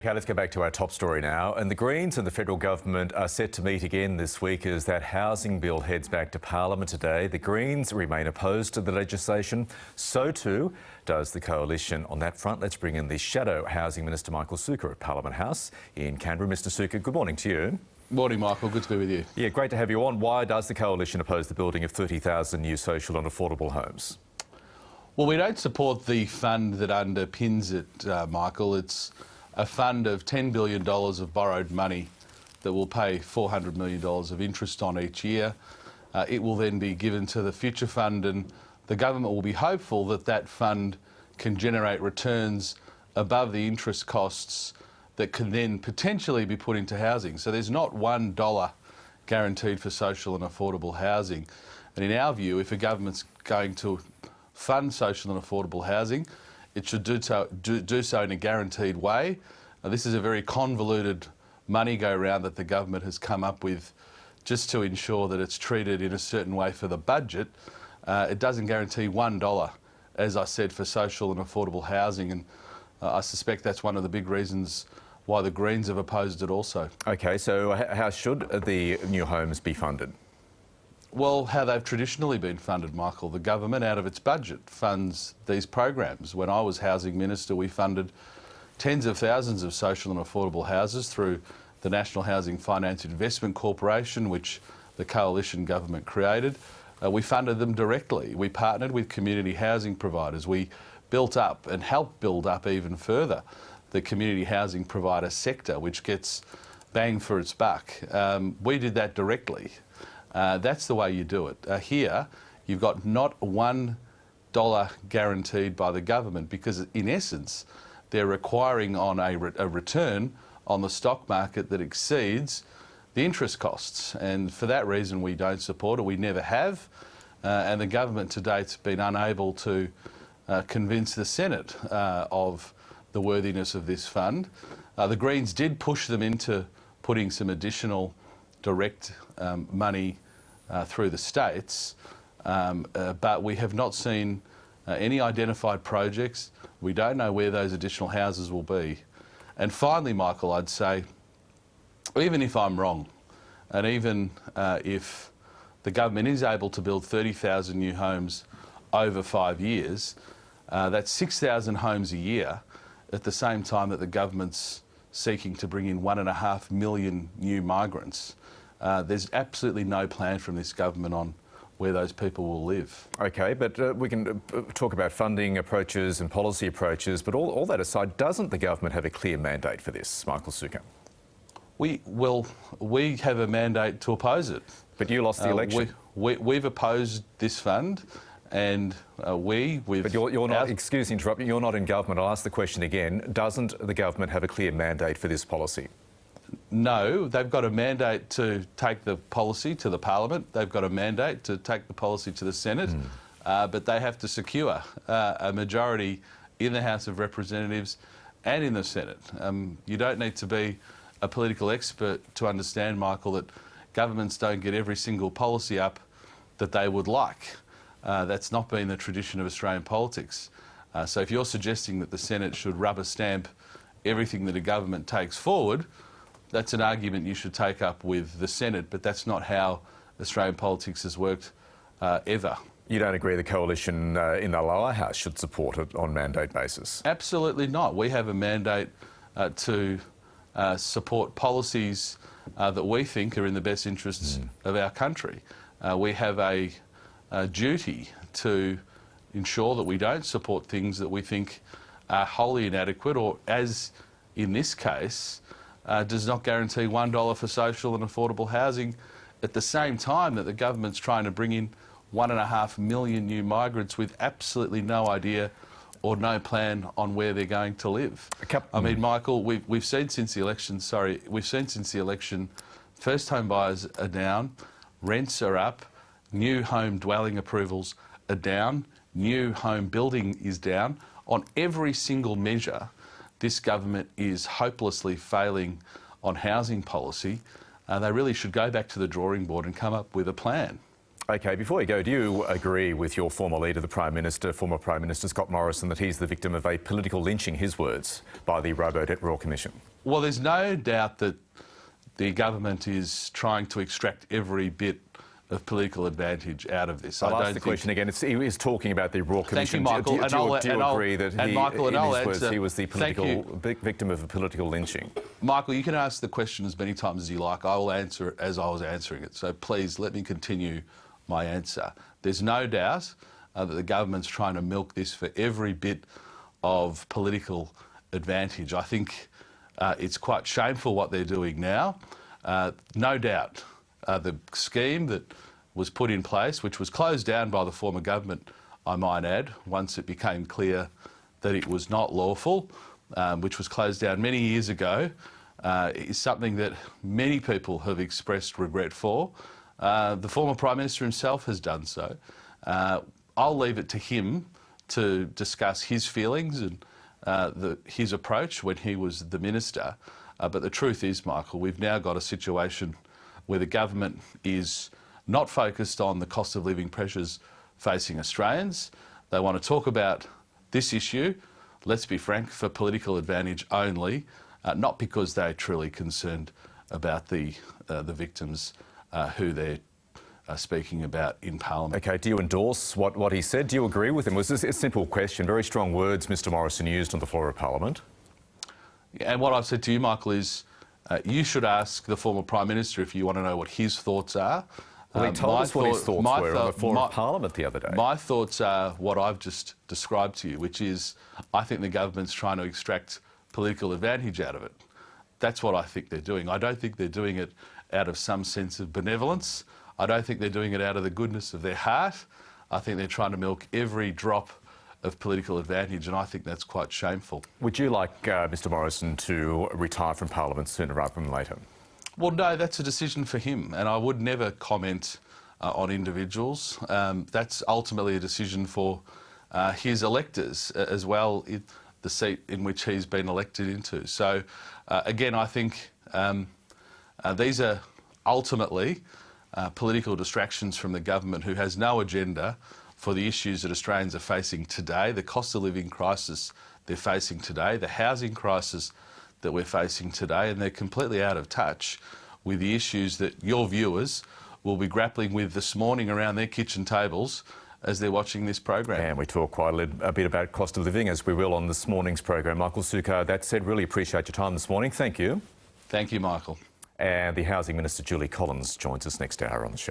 Okay, let's go back to our top story now. And the Greens and the federal government are set to meet again this week as that housing bill heads back to Parliament today. The Greens remain opposed to the legislation. So too does the coalition. On that front, let's bring in the Shadow Housing Minister, Michael Sukkar, at Parliament House in Canberra. Mr Sukkar, good morning to you. Morning, Michael. Good to be with you. Yeah, great to have you on. Why does the coalition oppose the building of 30,000 new social and affordable homes? Well, we don't support the fund that underpins it, Michael. It's a fund of $10 billion of borrowed money that will pay $400 million of interest on each year. It will then be given to the Future Fund, and the government will be hopeful that that fund can generate returns above the interest costs that can then potentially be put into housing. So there's not $1 guaranteed for social and affordable housing. And in our view, if a government's going to fund social and affordable housing, it should do so in a guaranteed way. This is a very convoluted money go-round that the government has come up with just to ensure that it's treated in a certain way for the budget. It doesn't guarantee $1, as I said, for social and affordable housing, and I suspect that's one of the big reasons why the Greens have opposed it also. OK, so how should the new homes be funded? Well, how they've traditionally been funded, Michael. The government, out of its budget, funds these programs. When I was Housing Minister, we funded tens of thousands of social and affordable houses through the National Housing Finance Investment Corporation, which the coalition government created. We funded them directly. We partnered with community housing providers. We built up and helped build up even further the community housing provider sector, which gets bang for its buck. We did that directly. That's the way you do it. Here, you've got not $1 guaranteed by the government because, in essence, they're requiring on a return on the stock market that exceeds the interest costs. And for that reason, we don't support it. We never have. And the government to date's been unable to convince the Senate of the worthiness of this fund. The Greens did push them into putting some additional direct money through the states, but we have not seen any identified projects. We don't know where those additional houses will be. And finally, Michael, I'd say, even if I'm wrong, and even if the government is able to build 30,000 new homes over 5 years, that's 6,000 homes a year at the same time that the government's seeking to bring in 1.5 million new migrants. There's absolutely no plan from this government on where those people will live. OK, but we can talk about funding approaches and policy approaches, but all that aside, doesn't the government have a clear mandate for this, Michael Sukkar? We have a mandate to oppose it. But you lost the election. We've opposed this fund, and we've... But you're not, excuse me, interrupt, you're not in government. I'll ask the question again. Doesn't the government have a clear mandate for this policy? No, they've got a mandate to take the policy to the Parliament. They've got a mandate to take the policy to the Senate, but they have to secure a majority in the House of Representatives and in the Senate. You don't need to be a political expert to understand, Michael, that governments don't get every single policy up that they would like. That's not been the tradition of Australian politics. So if you're suggesting that the Senate should rubber stamp everything that a government takes forward, that's an argument you should take up with the Senate, but that's not how Australian politics has worked ever. You don't agree the coalition in the lower house should support it on mandate basis? Absolutely not. We have a mandate to support policies that we think are in the best interests of our country. We have a duty to ensure that we don't support things that we think are wholly inadequate or, as in this case, does not guarantee $1 for social and affordable housing at the same time that the government's trying to bring in 1.5 million new migrants with absolutely no idea or no plan on where they're going to live. I mean, Michael, we've seen since the election, first home buyers are down, rents are up, new home dwelling approvals are down, new home building is down. On every single measure, this government is hopelessly failing on housing policy. They really should go back to the drawing board and come up with a plan. OK, before we go, do you agree with your former leader, the Prime Minister, former Prime Minister Scott Morrison, that he's the victim of a political lynching, his words, by the Robo Debt Royal Commission? Well, there's no doubt that the government is trying to extract every bit of political advantage out of this. I'll ask the question again. He is talking about the Royal Commission. Thank you, Michael. Do you agree that he, Michael, in his words, he was the political victim of a political lynching? Michael, you can ask the question as many times as you like. I will answer it as I was answering it. So please let me continue my answer. There's no doubt that the government's trying to milk this for every bit of political advantage. I think it's quite shameful what they're doing now. No doubt the scheme that was put in place, which was closed down by the former government, I might add, once it became clear that it was not lawful, which was closed down many years ago, is something that many people have expressed regret for. The former Prime Minister himself has done so. I'll leave it to him to discuss his feelings and his approach when he was the minister. But the truth is, Michael, we've now got a situation where the government is not focused on the cost of living pressures facing Australians. They want to talk about this issue, let's be frank, for political advantage only, not because they're truly concerned about the victims who they're speaking about in Parliament. OK, do you endorse what he said? Do you agree with him? It was a simple question. Very strong words Mr Morrison used on the floor of Parliament. And what I've said to you, Michael, is you should ask the former Prime Minister if you want to know what his thoughts are. Well, he told us what his thoughts were on the floor of Parliament the other day. My thoughts are what I've just described to you, which is I think the government's trying to extract political advantage out of it. That's what I think they're doing. I don't think they're doing it out of some sense of benevolence. I don't think they're doing it out of the goodness of their heart. I think they're trying to milk every drop of political advantage, and I think that's quite shameful. Would you like Mr Morrison to retire from Parliament sooner rather than later? Well, no, that's a decision for him, and I would never comment on individuals. That's ultimately a decision for his electors as well, the seat in which he's been elected into. So, again, I think these are ultimately political distractions from the government, who has no agenda for the issues that Australians are facing today, the cost of living crisis they're facing today, the housing crisis that we're facing today, and they're completely out of touch with the issues that your viewers will be grappling with this morning around their kitchen tables as they're watching this program. And we talk quite a bit about cost of living, as we will on this morning's program. Michael Sukkar, that said, really appreciate your time this morning. Thank you. Thank you, Michael. And the Housing Minister, Julie Collins, joins us next hour on the show.